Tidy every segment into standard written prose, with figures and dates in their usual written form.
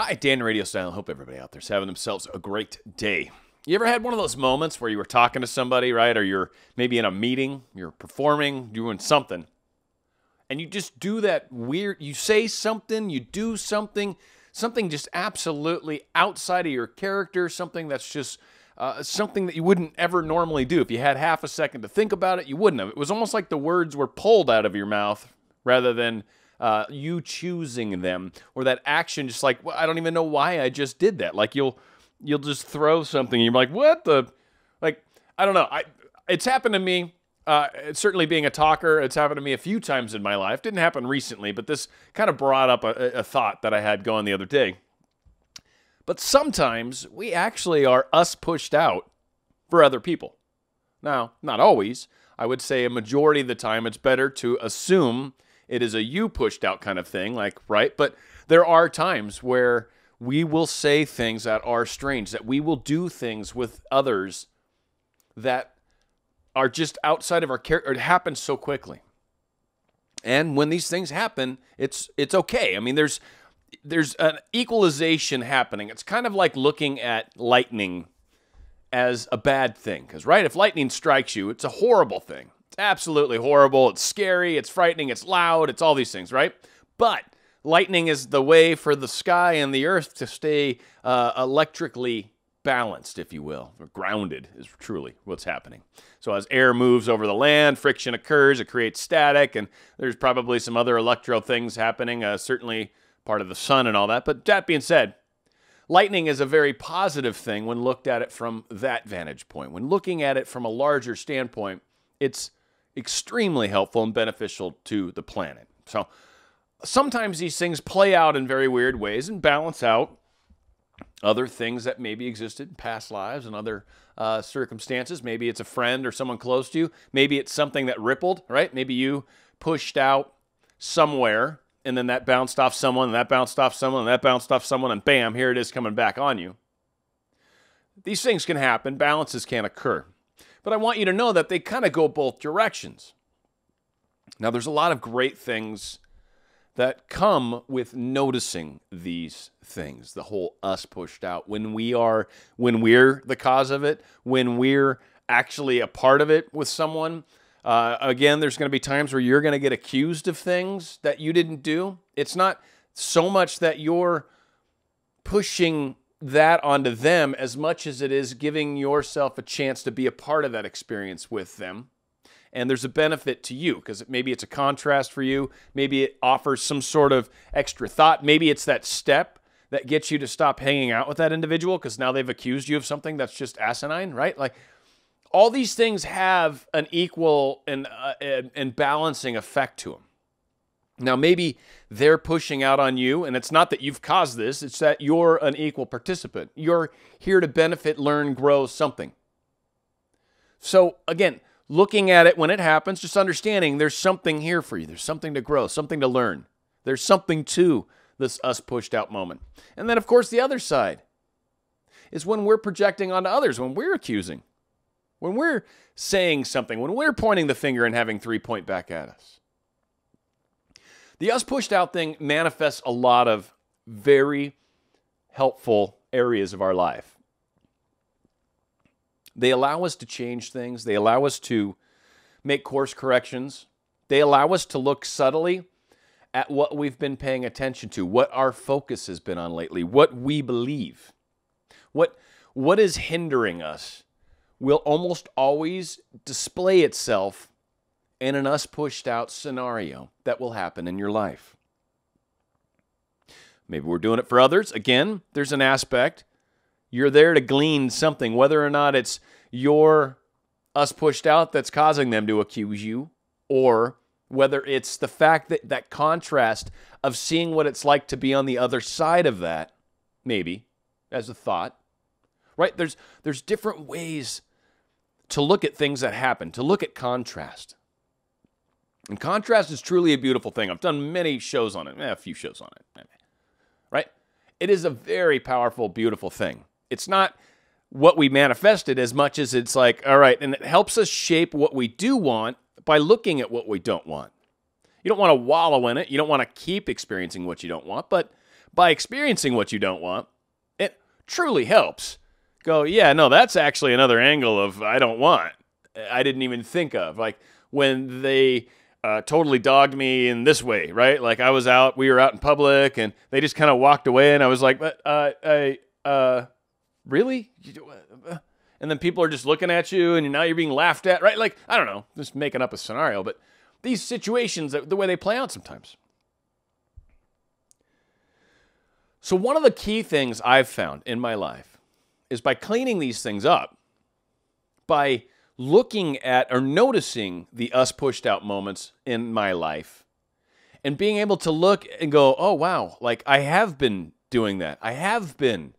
Hi, Dan RadioStyle. Hope everybody out there's having themselves a great day. You ever had one of those moments where you were talking to somebody, right? Or you're maybe in a meeting, you're performing, doing something, and you just do that weird, you say something, you do something just absolutely outside of your character, something that's just something that you wouldn't ever normally do. If you had half a second to think about it, you wouldn't have. It was almost like the words were pulled out of your mouth rather than you choosing them, or that action just like, well, I don't even know why I just did that. Like you'll just throw something and you're like, what the, like, I don't know. It's happened to me. Certainly being a talker, it's happened to me a few times in my life. Didn't happen recently, but this kind of brought up a thought that I had going the other day. But sometimes we actually are us pushed out for other people. Now, not always. I would say a majority of the time it's better to assume it is a you pushed out kind of thing, like, right? But there are times where we will say things that are strange, that we will do things with others that are just outside of our character. It happens so quickly. And when these things happen, it's okay. I mean, there's an equalization happening. It's kind of like looking at lightning as a bad thing. Because, right, if lightning strikes you, it's a horrible thing. It's absolutely horrible. It's scary. It's frightening. It's loud. It's all these things, right? But lightning is the way for the sky and the earth to stay electrically balanced, if you will, or grounded is truly what's happening. So as air moves over the land, friction occurs, it creates static, and there's probably some other electro things happening, certainly part of the sun and all that. But that being said, lightning is a very positive thing when looked at it from that vantage point. When looking at it from a larger standpoint, it's extremely helpful and beneficial to the planet. So sometimes these things play out in very weird ways and balance out other things that maybe existed in past lives and other circumstances. Maybe it's a friend or someone close to you. Maybe it's something that rippled, right? Maybe you pushed out somewhere and then that bounced off someone and that bounced off someone and that bounced off someone and bam, here it is coming back on you. These things can happen. Balances can occur. But I want you to know that they kind of go both directions. Now, there's a lot of great things that come with noticing these things, the whole us pushed out, when we're the cause of it, when we're actually a part of it with someone. Again, there's going to be times where you're going to get accused of things that you didn't do. It's not so much that you're pushing that onto them as much as it is giving yourself a chance to be a part of that experience with them. And there's a benefit to you because maybe it's a contrast for you. Maybe it offers some sort of extra thought. Maybe it's that step that gets you to stop hanging out with that individual because now they've accused you of something that's just asinine, right? Like all these things have an equal and balancing effect to them. Now, maybe they're pushing out on you, and it's not that you've caused this. It's that you're an equal participant. You're here to benefit, learn, grow something. So, again, looking at it when it happens, just understanding there's something here for you. There's something to grow, something to learn. There's something to this us pushed out moment. And then, of course, the other side is when we're projecting onto others, when we're accusing, when we're saying something, when we're pointing the finger and having three point back at us. The us pushed out thing manifests a lot of very helpful areas of our life. They allow us to change things. They allow us to make course corrections. They allow us to look subtly at what we've been paying attention to, what our focus has been on lately, what we believe. What is hindering us will almost always display itself in an us pushed out scenario that will happen in your life. Maybe we're doing it for others. Again, there's an aspect. You're there to glean something, whether or not it's your us pushed out that's causing them to accuse you, or whether it's the fact that that contrast of seeing what it's like to be on the other side of that, maybe, as a thought, right? There's different ways to look at things that happen, to look at contrast. And contrast is truly a beautiful thing. I've done many shows on it, a few shows on it, right? It is a very powerful, beautiful thing. It's not what we manifested as much as it's like, all right, and it helps us shape what we do want by looking at what we don't want. You don't want to wallow in it. You don't want to keep experiencing what you don't want, but by experiencing what you don't want, it truly helps. Go, yeah, no, that's actually another angle of I don't want. I didn't even think of. Like when they totally dogged me in this way, right? Like we were out in public and they just kind of walked away and I was like, but really? And then people are just looking at you and now you're being laughed at, right? Like, I don't know, just making up a scenario, but these situations, the way they play out sometimes. So one of the key things I've found in my life is by cleaning these things up, by looking at or noticing the us pushed out moments in my life and being able to look and go, oh, wow, like I have been doing that. I have been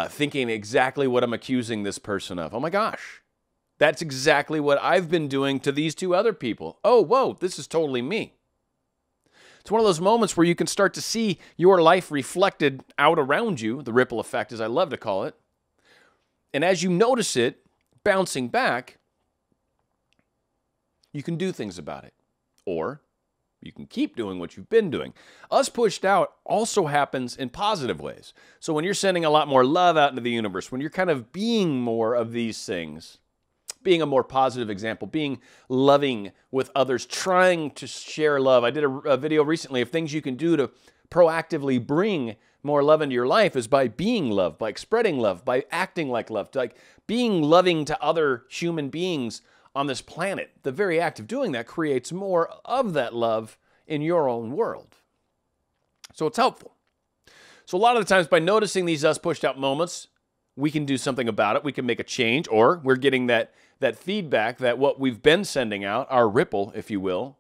thinking exactly what I'm accusing this person of. Oh my gosh, that's exactly what I've been doing to these two other people. Oh, whoa, this is totally me. It's one of those moments where you can start to see your life reflected out around you, the ripple effect, as I love to call it. And as you notice it bouncing back, you can do things about it. Or you can keep doing what you've been doing. Us pushed out also happens in positive ways. So when you're sending a lot more love out into the universe, when you're kind of being more of these things, being a more positive example, being loving with others, trying to share love. I did a video recently of things you can do to proactively bring more love into your life is by being love, by spreading love, by acting like love, like being loving to other human beings on this planet. The very act of doing that creates more of that love in your own world. So it's helpful. So a lot of the times by noticing these us pushed out moments, we can do something about it. We can make a change, or we're getting that feedback that what we've been sending out, our ripple, if you will,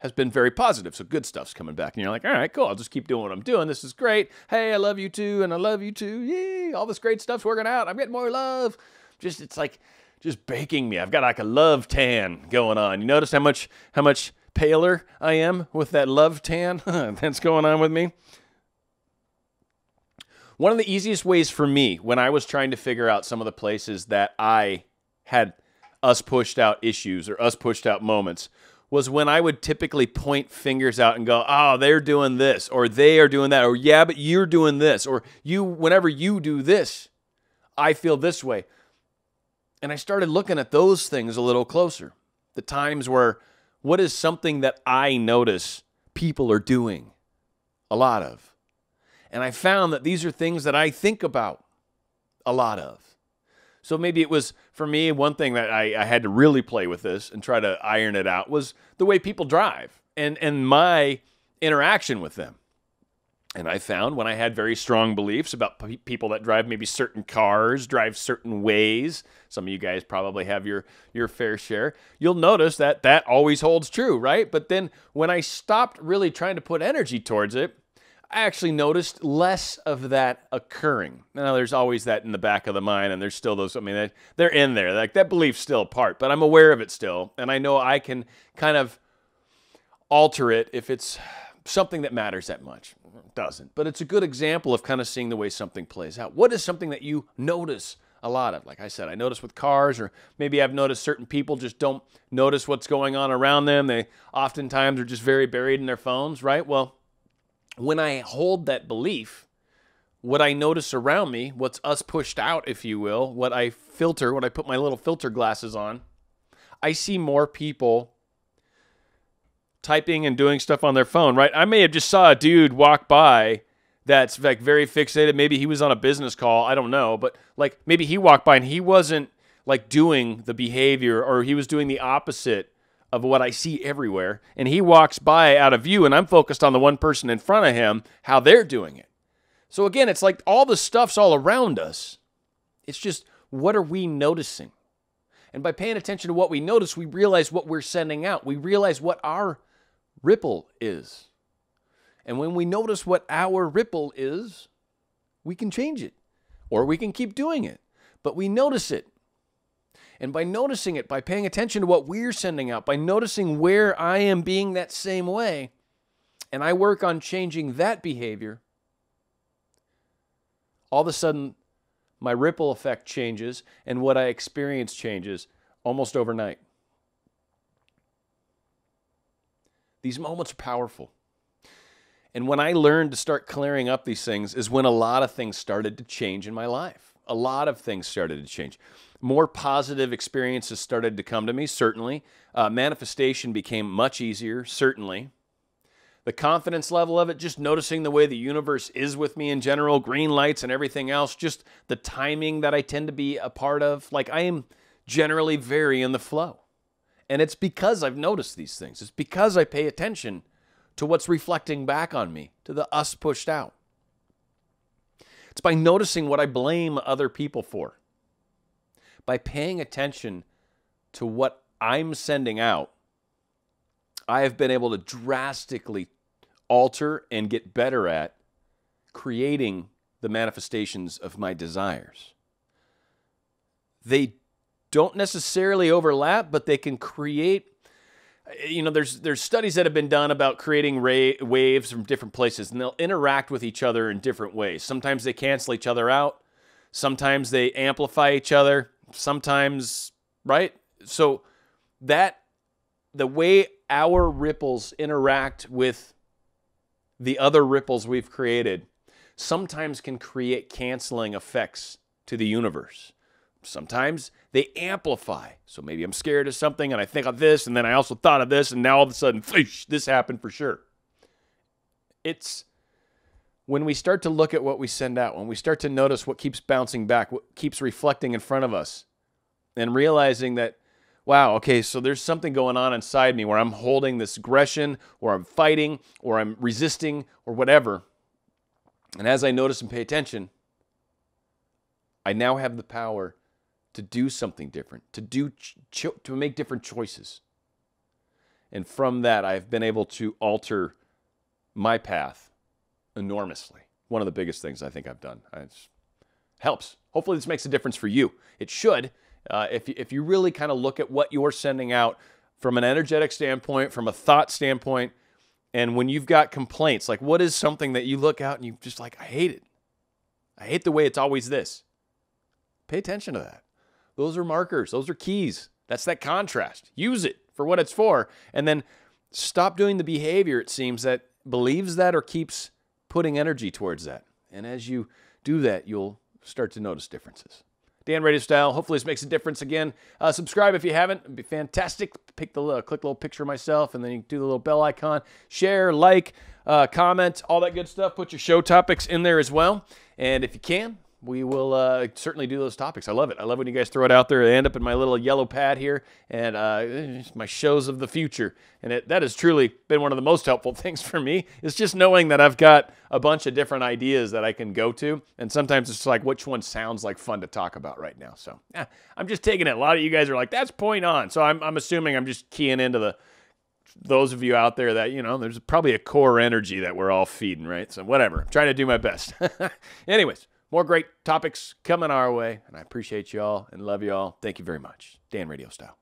has been very positive. So good stuff's coming back. And you're like, all right, cool. I'll just keep doing what I'm doing. This is great. Hey, I love you too, and I love you too. Yay, all this great stuff's working out. I'm getting more love. It's like just baking me. I've got like a love tan going on. You notice how much paler I am with that love tan that's going on with me? One of the easiest ways for me when I was trying to figure out some of the places that I had us pushed out issues or us pushed out moments was when I would typically point fingers out and go, oh, they're doing this, or they are doing that, or yeah, but you're doing this, or whenever you do this, I feel this way. And I started looking at those things a little closer. The times where, what is something that I notice people are doing a lot of? And I found that these are things that I think about a lot of. So maybe it was, for me, one thing that I had to really play with this and try to iron it out was the way people drive and my interaction with them. And I found when I had very strong beliefs about people that drive maybe certain cars, drive certain ways, some of you guys probably have your fair share, you'll notice that that always holds true, right? But then when I stopped really trying to put energy towards it, I actually noticed less of that occurring. Now, there's always that in the back of the mind, and there's still those, I mean, they're in there. Like, that belief's still a part, but I'm aware of it still, and I know I can kind of alter it if it's something that matters that much. It doesn't, but it's a good example of kind of seeing the way something plays out. What is something that you notice a lot of? Like I said, I notice with cars, or maybe I've noticed certain people just don't notice what's going on around them. They oftentimes are just very buried in their phones, right? Well, when I hold that belief, what I notice around me, what's us pushed out, if you will, what I filter, when I put my little filter glasses on, I see more people typing and doing stuff on their phone, right? I may have just saw a dude walk by that's like very fixated. Maybe he was on a business call. I don't know. But like maybe he walked by and he wasn't like doing the behavior, or he was doing the opposite of what I see everywhere. And he walks by out of view and I'm focused on the one person in front of him, how they're doing it. So again, it's like all the stuff's all around us. It's just, what are we noticing? And by paying attention to what we notice, we realize what we're sending out. We realize what our ripple is. And when we notice what our ripple is, we can change it, or we can keep doing it, but we notice it. And by noticing it, by paying attention to what we're sending out, by noticing where I am being that same way, and I work on changing that behavior, all of a sudden, my ripple effect changes, and what I experience changes almost overnight. These moments are powerful. And when I learned to start clearing up these things is when a lot of things started to change in my life. A lot of things started to change. More positive experiences started to come to me, certainly. Manifestation became much easier, certainly. The confidence level of it, just noticing the way the universe is with me in general, green lights and everything else, just the timing that I tend to be a part of. Like, I am generally very in the flow. And it's because I've noticed these things. It's because I pay attention to what's reflecting back on me, to the us pushed out. It's by noticing what I blame other people for. By paying attention to what I'm sending out, I have been able to drastically alter and get better at creating the manifestations of my desires. They don't necessarily overlap, but they can create, there's studies that have been done about creating waves from different places, and they'll interact with each other in different ways. Sometimes they cancel each other out. Sometimes they amplify each other. Sometimes, right? So the way our ripples interact with the other ripples we've created sometimes can create canceling effects to the universe. Sometimes they amplify. So maybe I'm scared of something and I think of this, and then I also thought of this, and now all of a sudden, this happened for sure. It's when we start to look at what we send out, when we start to notice what keeps bouncing back, what keeps reflecting in front of us, and realizing that, wow, okay, so there's something going on inside me where I'm holding this aggression, or I'm fighting, or I'm resisting, or whatever. And as I notice and pay attention, I now have the power to do something different, to make different choices. And from that, I've been able to alter my path enormously. One of the biggest things I think I've done. It helps. Hopefully this makes a difference for you. It should. If you really kind of look at what you're sending out from an energetic standpoint, from a thought standpoint, and when you've got complaints, like what is something that you look out and you just like, I hate it. I hate the way it's always this. Pay attention to that. Those are markers. Those are keys. That's that contrast. Use it for what it's for. And then stop doing the behavior, it seems, that believes that or keeps putting energy towards that. And as you do that, you'll start to notice differences. Dan RadioStyle. Hopefully this makes a difference again. Subscribe if you haven't. It'd be fantastic. Click the little picture of myself, and then you do the little bell icon. Share, like, comment, all that good stuff. Put your show topics in there as well. And if you can, we will certainly do those topics. I love it. I love when you guys throw it out there. They end up in my little yellow pad here, and my shows of the future. And that has truly been one of the most helpful things for me, is just knowing that I've got a bunch of different ideas that I can go to. And sometimes it's like, which one sounds like fun to talk about right now? So I'm just taking it. A lot of you guys are like, that's point on. So I'm assuming I'm just keying into those of you out there that, there's probably a core energy that we're all feeding, right? So whatever. I'm trying to do my best. Anyways. More great topics coming our way, and I appreciate you all and love you all. Thank you very much. Dan RadioStyle.